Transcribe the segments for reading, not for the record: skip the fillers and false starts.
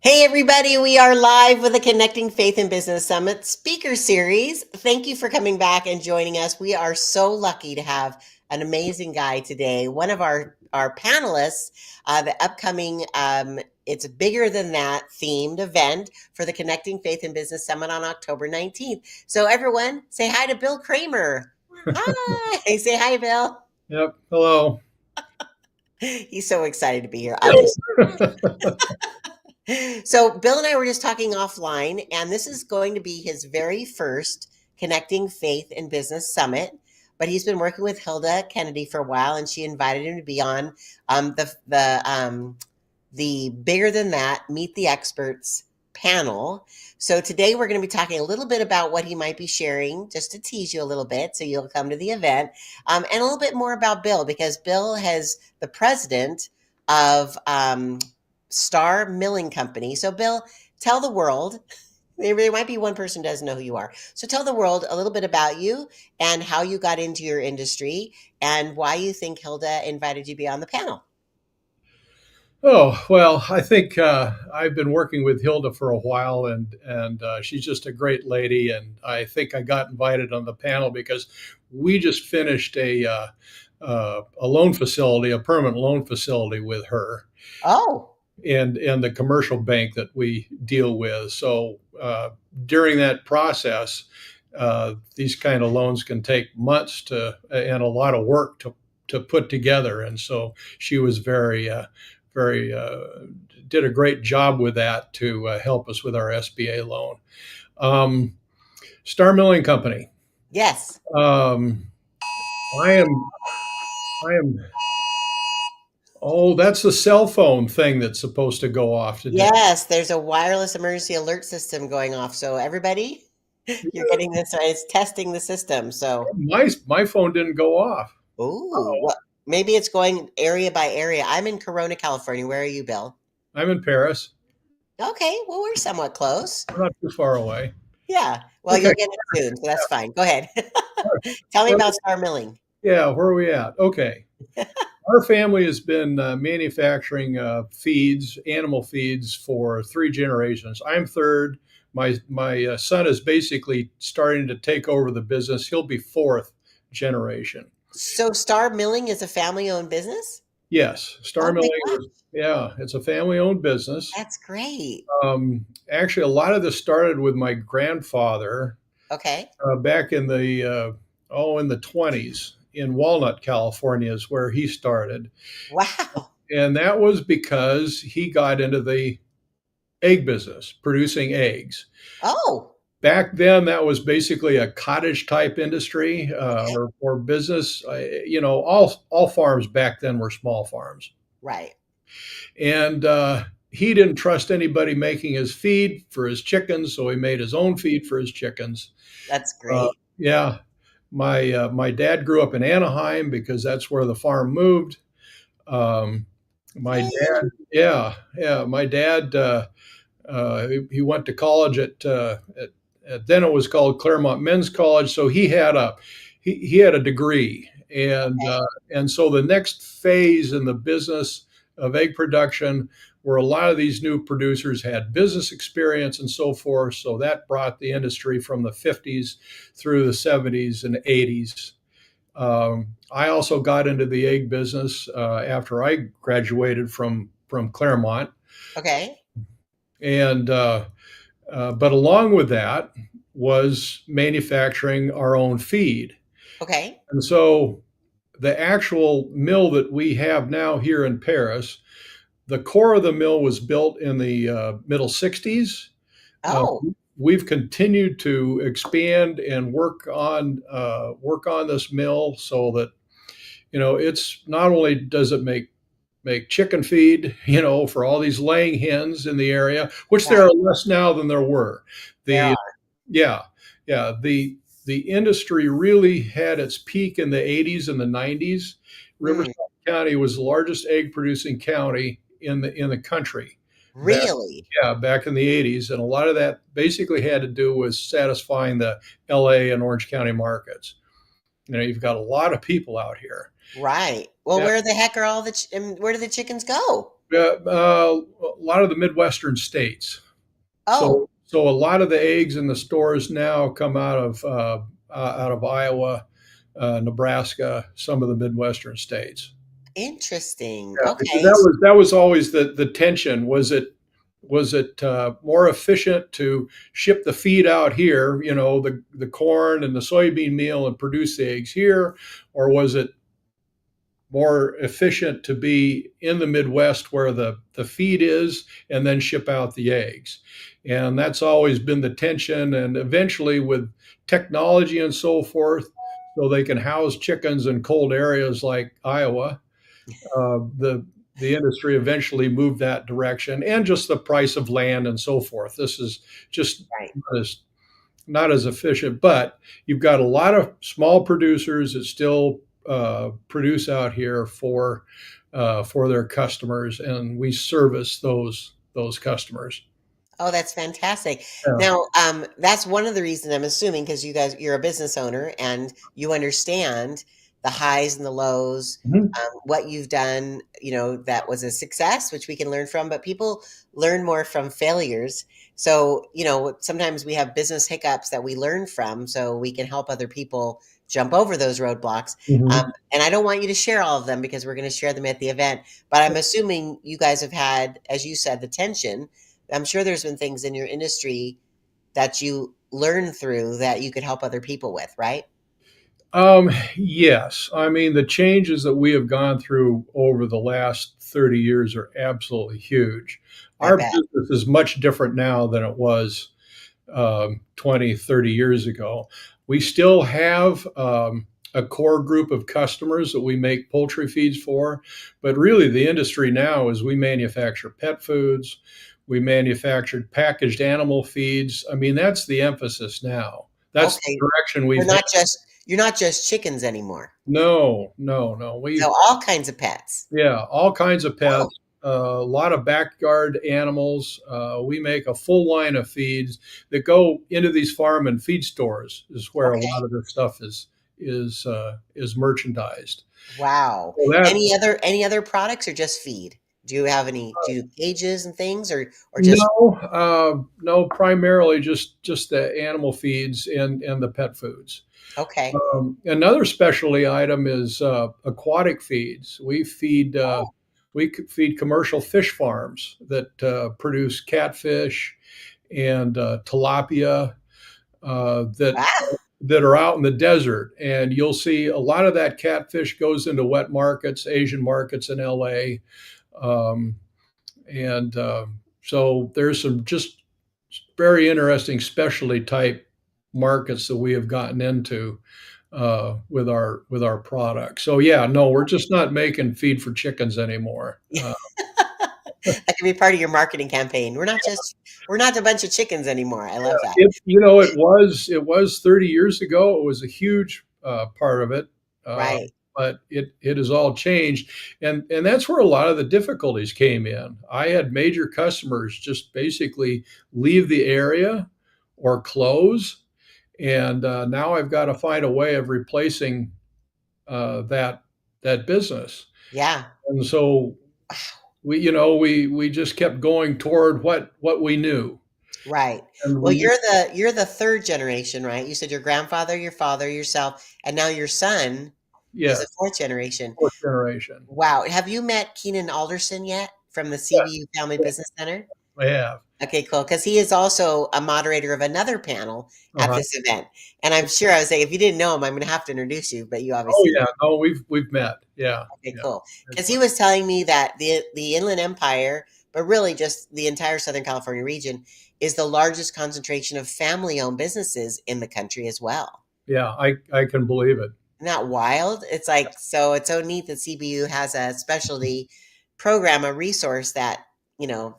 Hey, everybody, we are live with the Connecting Faith and Business Summit speaker series. Thank you for coming back and joining us. We are so lucky to have an amazing guy today. One of our panelists, the upcoming It's Bigger Than That themed event for the Connecting Faith and Business Summit on October 19th. So, everyone, say hi to Bill Cramer. Hi. Say hi, Bill. Yep. Hello. He's so excited to be here. I'm just So Bill and I were just talking offline, and this is going to be his very first Connecting Faith and Business Summit. But he's been working with Hilda Kennedy for a while, and she invited him to be on the Bigger Than That Meet the Experts panel. So today we're going to be talking a little bit about what he might be sharing, just to tease you a little bit, so you'll come to the event, and a little bit more about Bill, because Bill has the president of Star Milling Company. So, Bill, tell the world. There might be one person who doesn't know who you are. So, tell the world a little bit about you and how you got into your industry and why you think Hilda invited you to be on the panel. Oh, well, I think I've been working with Hilda for a while, and she's just a great lady. And I think I got invited on the panel because we just finished a loan facility, a permanent loan facility with her, Oh, and the commercial bank that we deal with. So during that process, these kind of loans can take months to and a lot of work to put together. And so she was very did a great job with that to help us with our SBA loan. Um, Star Milling Company. yes. Um, I am. I am. Oh, that's the cell phone thing that's supposed to go off today. Yes, there's a wireless emergency alert system going off. So, everybody, you're getting this. It's testing the system. So, My phone didn't go off. oh, Oh, well, maybe it's going area by area. I'm in Corona, California. Where are you, Bill? I'm in Paris. Okay, well, we're somewhat close. We're not too far away. Yeah, well, Okay. you'll get it soon, so that's fine. Go ahead. Tell me Well, about Star Milling. yeah, where are we at? Okay. Our family has been manufacturing feeds, animal feeds, for three generations. I'm third. My son is basically starting to take over the business. He'll be fourth generation. So Star Milling is a family-owned business? Yes, Star Oh my Milling gosh, is, yeah, it's a family-owned business. that's great. Actually, a lot of this started with my grandfather Okay. back in the 20s in Walnut, California, is where he started. Wow. And that was because he got into the egg business, producing eggs. Oh, Back then, that was basically a cottage type industry okay. or business. All farms back then were small farms, Right. and he didn't trust anybody making his feed for his chickens, so he made his own feed for his chickens. That's Uh, great. yeah, my dad grew up in Anaheim because that's where the farm moved. Um, my Yay. dad, yeah, my dad. He went to college at then it was called Claremont Men's College. So he had a degree, Okay. and so the next phase in the business of egg production, where a lot of these new producers had business experience and so forth. So that brought the industry from the 50s through the 70s and 80s. I also got into the egg business after I graduated from Claremont, Okay. and but along with that was manufacturing our own feed. Okay. And so the actual mill that we have now here in Paris, the core of the mill was built in the middle 60s. Uh, Oh, we've continued to expand and work on this mill so that it's not only does it make chicken feed, for all these laying hens in the area, which there right. are less now than there were. There The are. yeah, yeah, the industry really had its peak in the 80s and the 90s. Mm, Riverside County was the largest egg producing county in the country back really? back in the 80s, and a lot of that basically had to do with satisfying the LA and Orange County markets. You've got a lot of people out here. Right. Well, Yeah, where the heck are all and where do the chickens go? Yeah, lot of the Midwestern states. Oh, So a lot of the eggs in the stores now come out of Iowa, Nebraska, some of the Midwestern states. interesting. Yeah, because Okay. that was always the tension. Was it more efficient to ship the feed out here, you know, the corn and the soybean meal, and produce the eggs here, or was it more efficient to be in the Midwest where the feed is and then ship out the eggs? And that's always been the tension. And eventually, with technology and so forth, so they can house chickens in cold areas like Iowa, the industry eventually moved that direction, and just the price of land and so forth. This is just Right. not as not as efficient, but you've got a lot of small producers that still produce out here for their customers, and we service those customers. Oh, that's fantastic. Yeah. Now, that's one of the reasons I'm assuming because you're a business owner and you understand the highs and the lows, Mhm. what you've done, that was a success, which we can learn from, but people learn more from failures. So, sometimes we have business hiccups that we learn from so we can help other people jump over those roadblocks. Mhm. And I don't want you to share all of them because we're going to share them at the event, but I'm assuming you guys have had, as you said, the tension. I'm sure there's been things in your industry that you learn through that you could help other people with, right? Yes. I mean, the changes that we have gone through over the last 30 years are absolutely huge. I Our bet. business is much different now than it was 20, 30 years ago. We still have a core group of customers that we make poultry feeds for, but really the industry now is we manufacture pet foods, we manufacture packaged animal feeds. I mean, that's the emphasis now. That's the Okay. direction We're we've had. not just you're not just chickens anymore. No, no, no. So all kinds of pets. Yeah, all kinds of Oh, pets, a lot of backyard animals. We make a full line of feeds that go into these farm and feed stores. Is where a lot okay. of this stuff is merchandised. Wow. So that Any other products or just feed? Do you do cages and things or just no, no, primarily just the animal feeds and the pet foods. okay. Another specialty item is aquatic feeds. Oh, We feed commercial fish farms that produce catfish and tilapia wow. that are out in the desert, and you'll see a lot of that catfish goes into wet markets, Asian markets in LA, um, and so there's some just very interesting specialty type markets that we have gotten into with our product. So yeah, no, we're just not making feed for chickens anymore. That could be part of your marketing campaign. We're not a bunch of chickens anymore. I love that. It was 30 years ago. It was a huge part of it, uh, Right. but it has all changed, and that's where a lot of the difficulties came in. I had major customers just basically leave the area or close, and now I've got to find a way of replacing that business. Yeah. And so we just kept going toward what we knew, Right. and Well, we you're the third generation, right? You said your grandfather, your father, yourself, and now your son is yeah, the fourth generation. fourth generation. Wow. Have you met Keenan Alderson yet from the Yes, CBU Family yes, Business Center? I have. Okay, cool. Because he is also a moderator of another panel at Uh-huh. this event. And I'm sure I was saying, if you didn't know him, I'm going to have to introduce you, but you Oh obviously yeah, no, we've met. Yeah, okay, yeah. cool. Because It's he like, was telling me that the Inland Empire, but really just the entire Southern California region, is the largest concentration of family-owned businesses in the country as well. yeah, I can believe it. Isn't that wild? It's like so it's so neat that CBU has a specialty program, a resource that,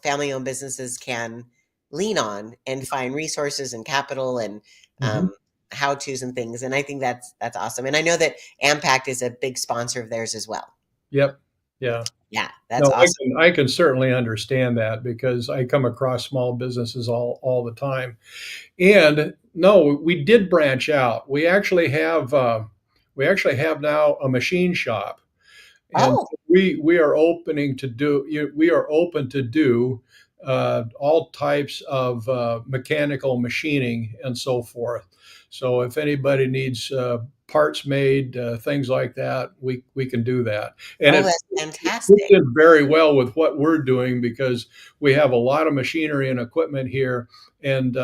family-owned businesses can lean on and find resources and capital and Hmm. how-tos and things. And I think that's awesome. And I know that Ampact is a big sponsor of theirs as well. Yep. Yeah. Yeah, that's No, awesome. I can certainly understand that because I come across small businesses all the time. And no, we did branch out. We actually have now a machine shop. and Oh, we are opening to do we are open to do all types of mechanical machining and so forth. So if anybody needs parts made, things like that, we can do that, and oh, it that's fits fantastic. in very well with what we're doing because we have a lot of machinery and equipment here, and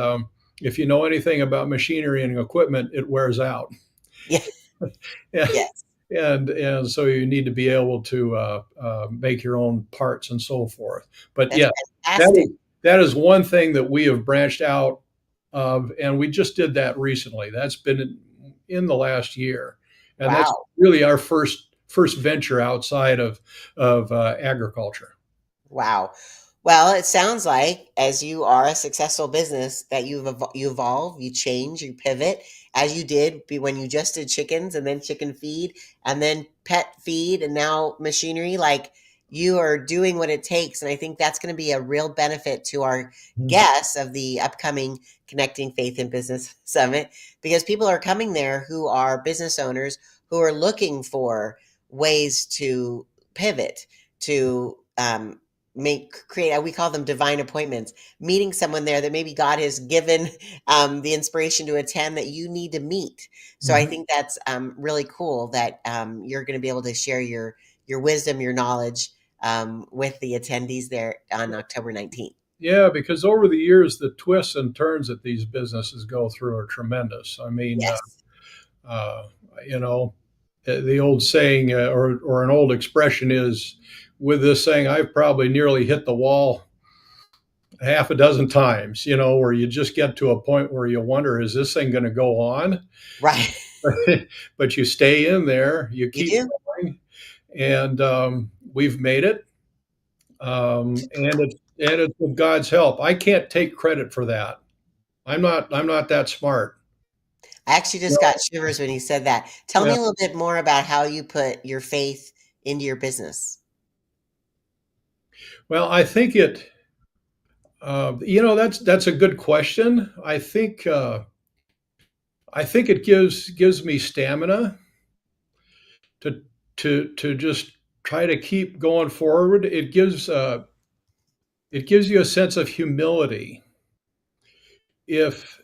if you know anything about machinery and equipment, it wears out. Yeah, Yeah, yes, and so you need to be able to make your own parts and so forth. But that's yeah, that fantastic. that is one thing that we have branched out of, and we just did that recently. That's been in the last year, and that's Wow. really our first venture outside of agriculture. Wow. Well, it sounds like as you are a successful business that you evolve, you change, you pivot as you did when you just did chickens and then chicken feed and then pet feed and now machinery. Like you are doing what it takes. And I think that's going to be a real benefit to our Mhm. guests of the upcoming Connecting Faith and Business Summit because people are coming there who are business owners who are looking for ways to pivot to make create we call them divine appointments, meeting someone there that maybe God has given the inspiration to attend that you need to meet. So I Mhm. think that's really cool that you're going to be able to share your wisdom, your knowledge with the attendees there on October 19th. Yeah, because over the years, the twists and turns that these businesses go through are tremendous. I mean, Yes. uh, you know, the old saying or an old expression is with this saying, I've probably nearly hit the wall half a dozen times, where you just get to a point where you wonder, is this thing going to go on? Right. But you stay in there, you You keep do. going, and we've made it. And it's with God's help. I can't take credit for that. I'm not that smart. I actually just got No. shivers when you said that. Tell Yeah. me a little bit more about how you put your faith into your business. Well, I think that's a good question. I think it gives me stamina to to just try to keep going forward. It gives you a sense of humility. If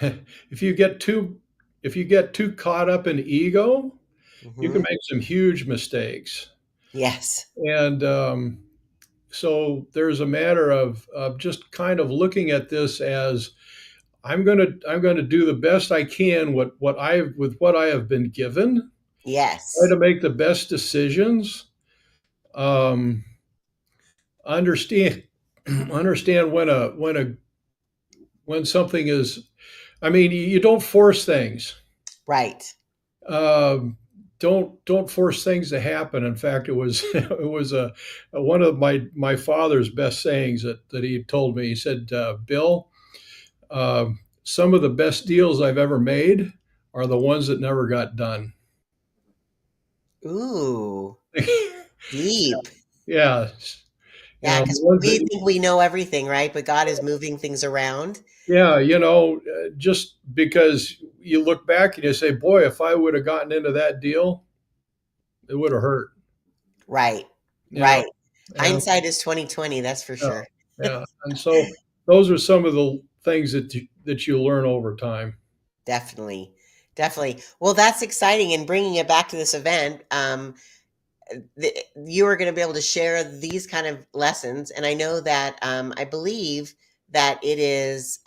if you get too if you get too caught up in ego, you can Hmm. make some huge mistakes. Yes. And so there's a matter of just kind of looking at this as I'm gonna do the best I can with what I have been given. Try Yes. to make the best decisions. Um, understand understand when something is. I mean, you don't force things. Right. Um, don't force things to happen. In fact, it was it was one of my father's best sayings that he told me. He said, "Bill, some of the best deals I've ever made are the ones that never got done." Ooh, deep. Yeah, Yeah, the because ones we that think we know everything, right? But God is moving things around. yeah, just because you look back and you say, "Boy, if I would have gotten into that deal, it would have hurt." Right. You know, Right. and Hindsight is 2020, that's for yeah, sure. yeah, and so those are some of the things that you learn over time. Definitely. Definitely. Well, that's exciting. And bringing it back to this event, you are going to be able to share these kind of lessons. And I know that I believe that it is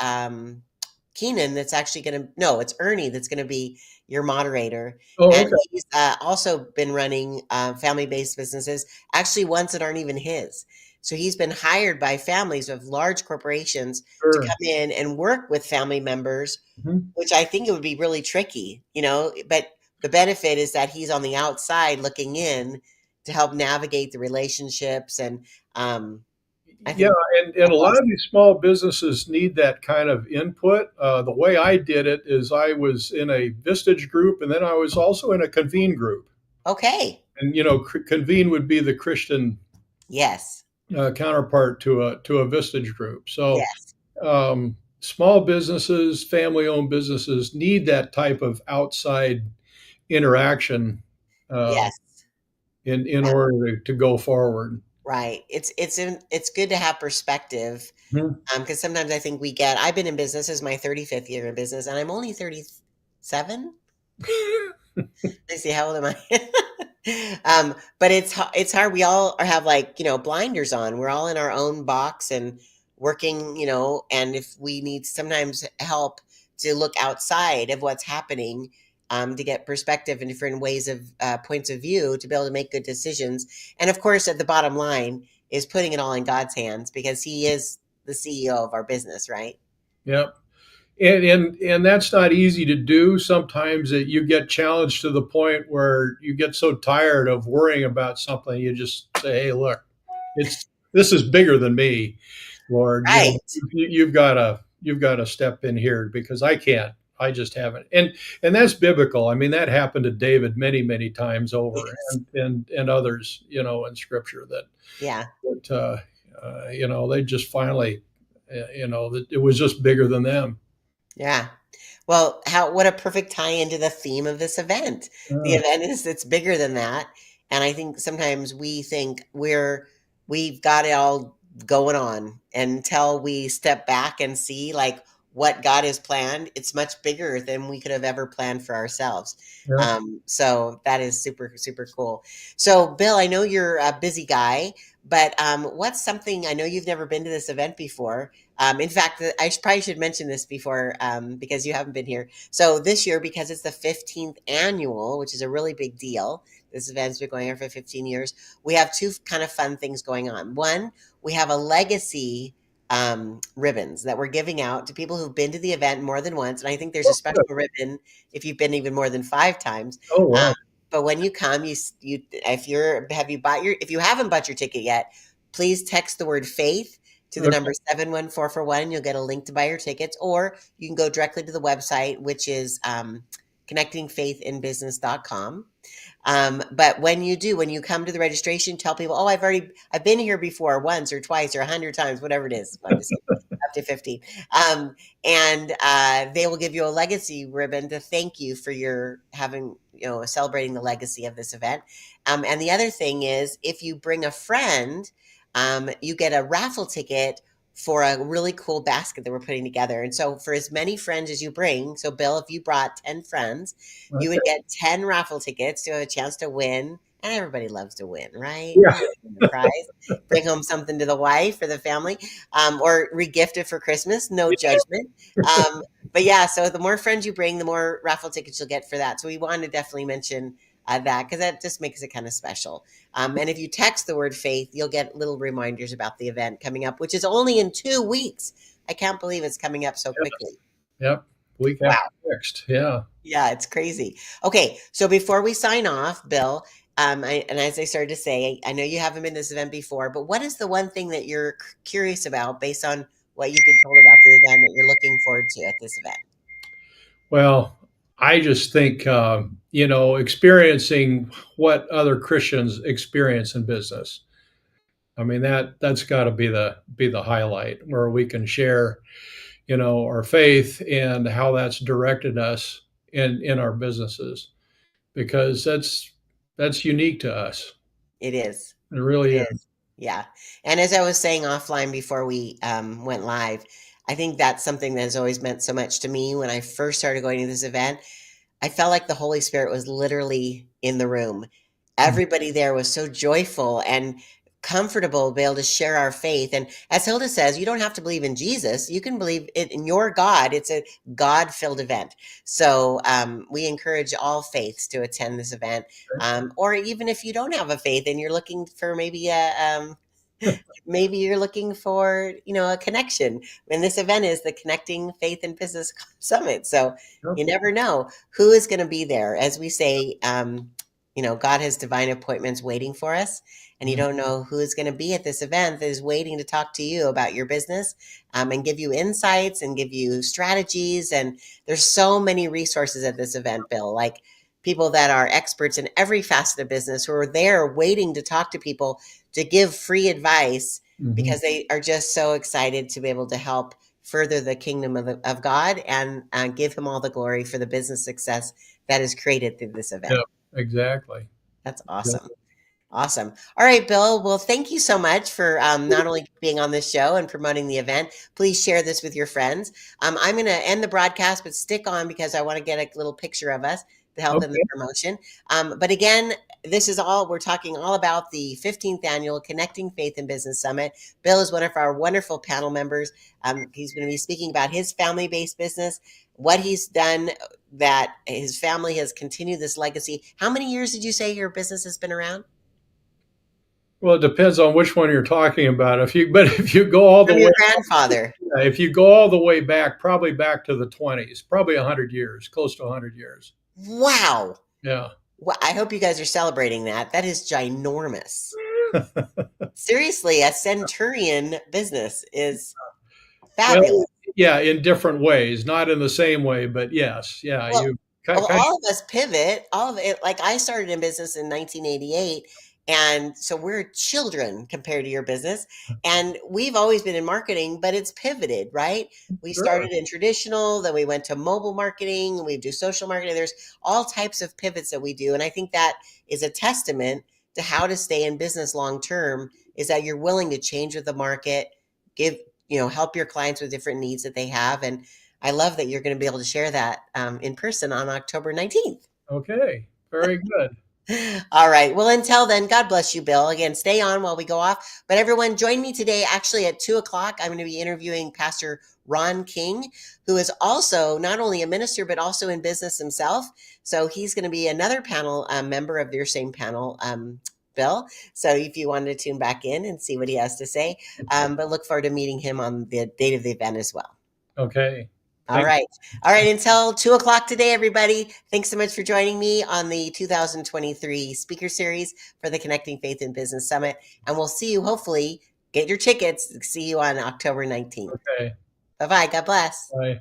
Keenan that's actually going to, no, it's Ernie that's going to be your moderator. Oh, And okay, he's also been running family based businesses, actually, ones that aren't even his. So he's been hired by families of large corporations to sure. come in and work with family members, Mhm. which I think it would be really tricky, but the benefit is that he's on the outside looking in to help navigate the relationships. And I Yeah, think and a that's lot of awesome. these small businesses need that kind of input. The way I did it is I was in a Vistage group, and then I was also in a Convene group. Okay. And Convene would be the Christian Yes. counterpart to a Vistage group. So Yes. small businesses, family-owned businesses need that type of outside interaction. Uh, Yes. in order to go forward. Right. It's good to have perspective. Mhm. Because sometimes I think we get. I've been in business. This is my 35th year in business, and I'm only 37. I see. How old am I? But it's hard. We all have like blinders on. We're all in our own box and working. And if we need sometimes help to look outside of what's happening, to get perspective and different ways of points of view to be able to make good decisions. And of course, at the bottom line is putting it all in God's hands because He is the CEO of our business, right? Yep. And that's not easy to do. Sometimes that you get challenged to the point where you get so tired of worrying about something, you just say, "Hey, look, it's this is bigger than me, Lord. Right. You've got to step in here because I can't. I just haven't." And that's biblical. I mean, that happened to David many times over, Yes. and others, in Scripture Yeah. that they just finally, that it was just bigger than them. Yeah. Well, what a perfect tie into the theme of this event. The Uh, event is it's bigger than that. And I think sometimes we think we've got it all going on until we step back and see like what God has planned. It's much bigger than we could have ever planned for ourselves. yeah. So that is super, super cool. So Bill, I know you're a busy guy, but what's something I know you've never been to this event before. In fact, probably should mention this before because you haven't been here. So this year, because it's the 15th annual, which is a really big deal, this event's been going on for 15 years. We have two kind of fun things going on. One, we have a legacy ribbons that we're giving out to people who've been to the event more than once. And I think there's a Oh, special good. ribbon if you've been even more than 5 times. Oh, Um, wow. but when you come, if you haven't bought your ticket yet, please text the word faith to the Okay. number 71441. You'll get a link to buy your tickets, or you can go directly to the website, which is connectingfaithinbusiness.com. But when you come to the registration, tell people, oh, I've been here before once or twice or 100 times, whatever it is. I'm just kidding, up to 50. Um, and they will give you a legacy ribbon to thank you for your having, celebrating the legacy of this event. And the other thing is, if you bring a friend, you get a raffle ticket for a really cool basket that we're putting together. And so for as many friends as you bring, so Bill, if you brought 10 friends, you would Okay. get 10 raffle tickets to have a chance to win. And everybody loves to win, right? Yeah. Who doesn't win a prize? Bring home something to the wife or the family, or regift it for Christmas. No judgment. Um, but yeah, so the more friends you bring, the more raffle tickets you'll get for that. So we wanted to definitely mention that because that just makes it kind of special. And if you text the word faith, you'll get little reminders about the event coming up, which is only in 2 weeks. I can't believe it's coming up so quickly. Yep. Week after Wow. next. Yeah. Yeah, it's crazy. Okay, so before we sign off, Bill, and as I started to say, I know you haven't been to this event before, but what is the one thing that you're curious about based on what you've been told about the event that you're looking forward to at this event? Well, I just think, experiencing what other Christians experience in business. I mean, that's got to be the highlight where we can share, our faith and how that's directed us in our businesses, because that's unique to us. It is. It It really is. is. Yeah. And as I was saying offline before we went live, I think that's something that has always meant so much to me when I first started going to this event. I felt like the Holy Spirit was literally in the room. Everybody there was so joyful and comfortable to be able to share our faith. And as Hilda says, you don't have to believe in Jesus. You can believe it in your God. It's a God-filled event. So we encourage all faiths to attend this event. Or even if you don't have a faith and you're looking for maybe you're looking for a connection, and this event is the Connecting Faith and Business Summit. So Yep. you never know who is going to be there. As we say, God has divine appointments waiting for us, and you Mhm. don't know who is going to be at this event that is waiting to talk to you about your business, and give you insights and give you strategies. And there's so many resources at this event, Bill, like people that are experts in every facet of business who are there waiting to talk to people to give free advice Mhm. because they are just so excited to be able to help further the kingdom of God and give him all the glory for the business success that is created through this event. Yep. Exactly. That's awesome. Awesome. All right, Bill. Well, thank you so much for not only being on this show and promoting the event. Please share this with your friends. I'm going to end the broadcast, but stick on because I want to get a little picture of us to help in the Okay. promotion. But again, this is all we're talking all about the 15th annual Connecting Faith and Business Summit. Bill is one of our wonderful panel members. He's going to be speaking about his family based business, what he's done, that his family has continued this legacy. How many years did you say your business has been around? Well, it depends on which one you're talking about. If you go all the From way, your grandfather. if you go all the way back, probably back to the 20s, probably 100 years, close to 100 years. Wow. Yeah. Well, I hope you guys are celebrating that. That is ginormous. Seriously, a centurion business is Well, fabulous. yeah, in different ways, not in the same way, but yes, yeah, Well, you well, kind all of us pivot, all of it. Like I started in business in 1988. And so we're children compared to your business. And we've always been in marketing, but it's pivoted, right? We sure. started in traditional, then we went to mobile marketing, we do social marketing. There's all types of pivots that we do. And I think that is a testament to how to stay in business long term is that you're willing to change with the market, give, help your clients with different needs that they have. And I love that you're going to be able to share that in person on October 19th. Okay. Very good. All right. Well, until then, God bless you, Bill. Again, stay on while we go off. But everyone, join me today. Actually, at 2 o'clock, I'm going to be interviewing Pastor Ron King, who is also not only a minister, but also in business himself. So he's going to be another panel member of your same panel, Bill. So if you wanted to tune back in and see what he has to say, but look forward to meeting him on the date of the event as well. Okay. All Thank right. All right. Until 2 o'clock today, everybody. Thanks so much for joining me on the 2023 speaker series for the Connecting Faith and Business Summit. And we'll see you, hopefully, get your tickets. See you on October 19th. Okay. Bye bye. God bless. Bye.